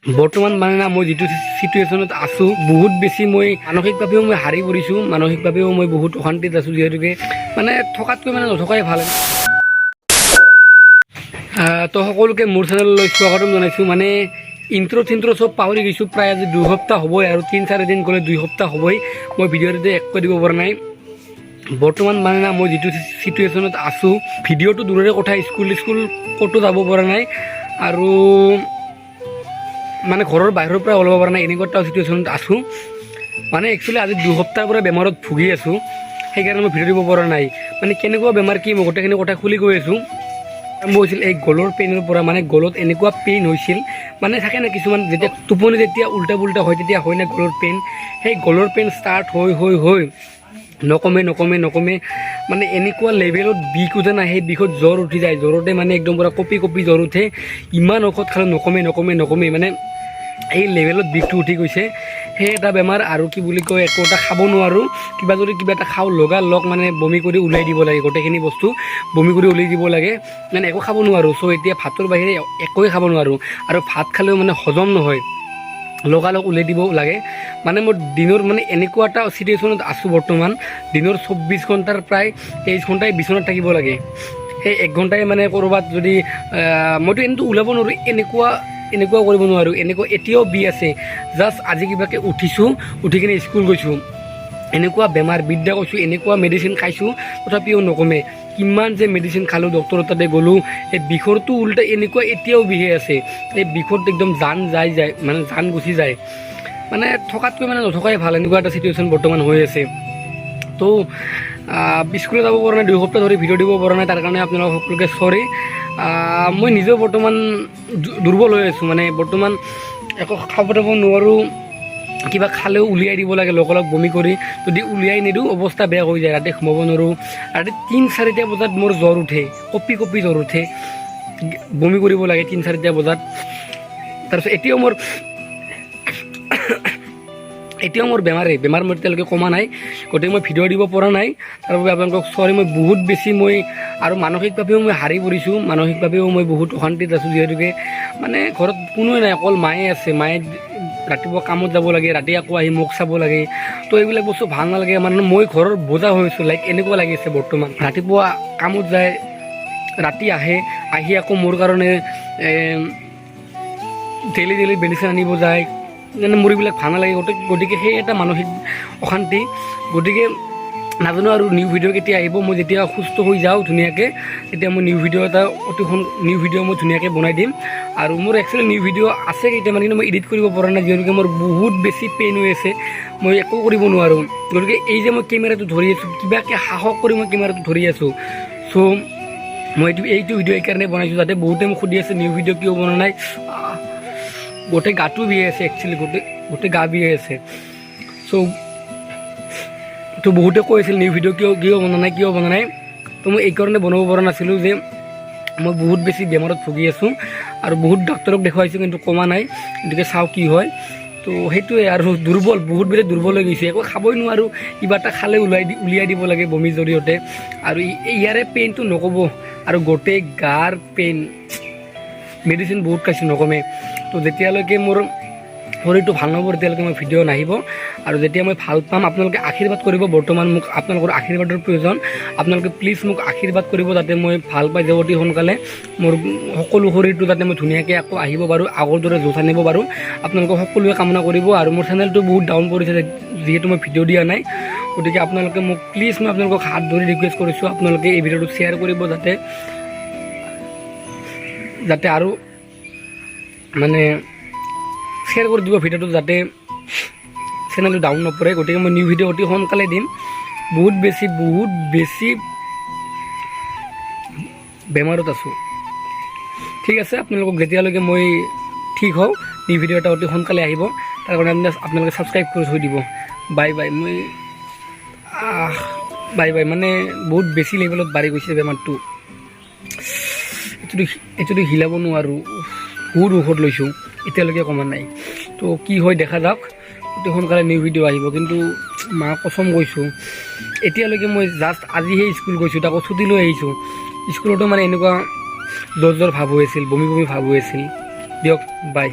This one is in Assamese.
বৰ্তমান মানে না মই যিটো চিটুৱেশ্যনত আছোঁ বহুত বেছি মই মানসিকভাৱেও মই হাৰি পৰিছোঁ, মানসিকভাৱেও মই বহুত অশান্তিত আছোঁ, যিহেতুকে মানে থকাতকৈ মানে নথকাই ভাল। তো সকলোকে মোৰ চেনেললৈ স্বাগতম জনাইছোঁ। মানে ইণ্ট্ৰ চব পাহৰি গৈছোঁ, প্ৰায় আজি 2 সপ্তাহ হ'বই, আৰু 3-4 দিন গ'লে 2 সপ্তাহ হ'বই মই ভিডিঅ'টোতে একো দিব পৰা নাই। বৰ্তমান মানে না মই যিটো চিটুৱেশ্যনত আছোঁ, ভিডিঅ'টো দূৰৰে কথা, স্কুল ক'তো যাব পৰা নাই, আৰু মানে ঘৰৰ বাহিৰৰ পৰা ওলাব পৰা নাই, এনেকুৱা এটা চিটুৱেশ্যনত আছোঁ। মানে একচুৱেলি আজি 2 সপ্তাহৰ পৰা বেমাৰত ভুগি আছোঁ, সেইকাৰণে মই ভিডিঅ' দিব পৰা নাই। মানে কেনেকুৱা বেমাৰ কি মই গোটেইখিনি কথা খুলি কৈ আছোঁ। আৰম্ভ হৈছিল এই গলৰ পেইনৰ পৰা। মানে গলত এনেকুৱা পেইন হৈছিল, মানে থাকে না কিছুমান, যেতিয়া টোপনি যেতিয়া উল্টা পুল্টা হয় তেতিয়া হয় না গলৰ পেইন, সেই গলৰ পেইন ষ্টাৰ্ট হৈ নকমে মানে এনেকুৱা লেভেলত বিষ উঠে না, সেই বিষত জ্বৰ উঠি যায়, জ্বৰতে মানে একদম পূৰা কঁপি জ্বৰ উঠে, ইমান ঔষধ খালে নকমে মানে এই লেভেলত বিষটো উঠি গৈছে। সেই এটা বেমাৰ। আৰু কি বুলি কয়, একো এটা খাব নোৱাৰোঁ, যদি কিবা এটা খাওঁ লগালগ মানে বমি কৰি ওলাই দিব লাগে, গোটেইখিনি বস্তু বমি কৰি ওলাই দিব লাগে, মানে একো খাব নোৱাৰোঁ। চ' এতিয়া ভাতৰ বাহিৰে একোৱে খাব নোৱাৰোঁ, আৰু ভাত খালেও মানে হজম নহয়, লগালগ উলিয়াই দিব লাগে। মানে মোৰ দিনৰ মানে এনেকুৱা এটা চিটুৱেশ্যনত আছোঁ বৰ্তমান, দিনৰ 24 ঘণ্টাৰ প্ৰায় 23 ঘণ্টাই বিচনাত থাকিব লাগে। সেই 1 ঘণ্টাই মানে ক'ৰবাত যদি মইতো এনেতো ওলাব নোৱাৰোঁ, এনেকুৱা কৰিব নোৱাৰোঁ। এনেকুৱা এতিয়াও বি আছে, জাষ্ট আজি কিবাকৈ উঠি কিনে স্কুল গৈছোঁ, এনেকুৱা বেমাৰ বিদ্যা কৈছোঁ, এনেকুৱা মেডিচিন খাইছোঁ, তথাপিও নকমে। কিমান যে মেডিচিন খালোঁ, ডক্টৰৰ তাতে গ'লোঁ, এই বিষৰটো উল্টা এনেকুৱা এতিয়াও বিষে আছে, এই বিষত একদম জান মানে জান গুচি যায়, মানে থকাতকৈ মানে নথকাই ভাল, এনেকুৱা এটা চিটুৱেশ্যন বৰ্তমান হৈ আছে। তো স্কুলত যাব পৰা নাই, 2 সপ্তাহ ধৰি ভিডিঅ' দিব পৰা নাই, তাৰ কাৰণে আপোনালোক সকলোকে চৰি। মই নিজেও বৰ্তমান দুৰ্বল হৈ আছোঁ, মানে বৰ্তমান একো খাব নোৱাৰোঁ, কিবা খালেও উলিয়াই দিব লাগে লগালগ বমি কৰি, যদি উলিয়াই নিদিওঁ অৱস্থা বেয়া হৈ যায়, ৰাতি সোমাব নোৱাৰোঁ। ৰাতি 3-4টা বজাত মোৰ জ্বৰ উঠে, কঁপি জ্বৰ উঠে, বমি কৰিব লাগে 3-4টা বজাত। তাৰপিছত এতিয়াও মোৰ বেমাৰ মোৰ এতিয়ালৈকে কমা নাই, গতিকে মই ভিডিঅ' দিব পৰা নাই, তাৰ বাবে আপোনালোকক চৰি। মই বহুত বেছি আৰু মানসিকভাৱেও মই হাৰি পৰিছোঁ, মানসিকভাৱেও মই বহুত অশান্তিত আছোঁ, যিহেতুকে মানে ঘৰত কোনোৱে নাই, অকল মায়ে আছে। মায়ে ৰাতিপুৱা কামত যাব লাগে, ৰাতি আকৌ আহি মোক চাব লাগে, তো এইবিলাক বস্তু ভাল নালাগে। মানে মই ঘৰৰ বোজা হৈছোঁ, এনেকুৱা লাগিছে বৰ্তমান। ৰাতিপুৱা কামত যায়, ৰাতি আহি আকৌ মোৰ কাৰণে ডেইলি মেডিচিন আনিব যায়, মানে মোৰ এইবিলাক ভাল নালাগে। গতিকে সেই এটা মানসিক অশান্তি। গতিকে নাজানো আৰু নিউ ভিডিঅ' কেতিয়া আহিব। মই যেতিয়া সুস্থ হৈ যাওঁ ধুনীয়াকৈ, তেতিয়া মই নিউ ভিডিঅ' মই ধুনীয়াকৈ বনাই দিম। আৰু মোৰ একচুৱেলি নিউ ভিডিঅ' আছে কেইটামান, কিন্তু মই এডিট কৰিব পৰা নাই, যিহেতুকে মোৰ বহুত বেছি পেইন হৈ আছে, মই একো কৰিব নোৱাৰোঁ। গতিকে এই যে মই কেমেৰাটো ধৰি আছোঁ, কিবাকৈ সাহস কৰি মই কেমেৰাটো ধৰি আছোঁ। চ' মই এইটো ভিডিঅ' এইকাৰণে বনাইছোঁ, যাতে বহুতে মোক সুধি আছে নিউ ভিডিঅ' কিয় বনোৱা নাই। গোটেই গাটো বিহে আছে, একচুৱেলি গোটেই গা বিহে আছে। তো বহুতে কৈ আছিল নিউ ভিডিঅ' কিয় বনোৱা নাই। তো মই এইকাৰণে বনাব পৰা নাছিলোঁ যে মই বহুত বেছি বেমাৰত ভুগি আছোঁ, আৰু বহুত ডাক্তৰক দেখুৱাইছোঁ, কিন্তু কমা নাই। গতিকে চাওঁ কি হয়। তো সেইটোৱে, আৰু বহুত বেছি দুৰ্বল হৈ গৈছে, একো খাবই নোৱাৰোঁ, কিবা এটা খালে উলিয়াই দিব লাগে বমিৰ জৰিয়তে। আৰু ইয়াৰে পেইনটো নক'ব, আৰু গোটেই গাৰ পেইন, মেডিচিন বহুত খাইছোঁ নকমে। তো যেতিয়ালৈকে মোৰ শৰীৰটো ভাল নহ'ব তেতিয়ালৈকে মই ভিডিঅ' নাহিব, আৰু যেতিয়া মই ভাল পাম আপোনালোকে আশীৰ্বাদ কৰিব। বৰ্তমান মোক আপোনালোকৰ আশীৰ্বাদৰ প্ৰয়োজন, আপোনালোকে প্লিজ মোক আশীৰ্বাদ কৰিব, যাতে মই ভাল পাই যাওঁ অতি সোনকালে, মোৰ সকলো শৰীৰটো যাতে মই ধুনীয়াকৈ আকৌ আহিব পাৰোঁ, আগৰ দৰে য'ত আনিব পাৰোঁ, আপোনালোকে সকলোৱে কামনা কৰিব। আৰু মোৰ চেনেলটো বহুত ডাউন পৰিছে, যিহেতু মই ভিডিঅ' দিয়া নাই। গতিকে আপোনালোকে মোক প্লিজ, মই আপোনালোকক হাত ধৰি ৰিকুৱেষ্ট কৰিছোঁ, আপোনালোকে এই ভিডিঅ'টো শ্বেয়াৰ কৰিব, যাতে আৰু মানে শ্বেয়াৰ কৰি দিব ভিডিঅ'টো, যাতে চেনেলটো ডাউন নপৰে। গতিকে মই নিউ ভিডিঅ' অতি সোনকালে দিম। বহুত বেছি বেমাৰত আছোঁ। ঠিক আছে, আপোনালোকক যেতিয়ালৈকে মই ঠিক হওঁ, নিউ ভিডিঅ' এটা অতি সোনকালে আহিব, তাৰ কাৰণে আপোনালোকে ছাবস্ক্ৰাইব কৰি থৈ দিব। Bye bye. মানে বহুত বেছি লেভেলত বাঢ়ি গৈছে বেমাৰটো, এইটোতো হিলাব নোৱাৰোঁ, বহুত ঔষধ লৈছোঁ, এতিয়ালৈকে কমা নাই। তো কি হয় দেখা যাওক, অতি সোনকালে নিউ ভিডিঅ' আহিব। কিন্তু মা কচম কৈছোঁ, এতিয়ালৈকে মই জাষ্ট আজিহে স্কুল গৈছোঁ, তাকো ছুটি লৈ আহিছোঁ। স্কুলতো মানে এনেকুৱা জ্বৰ ভাৱ হৈ আছিল, বমি ভাৱ হৈ আছিল। দিয়ক, বাই।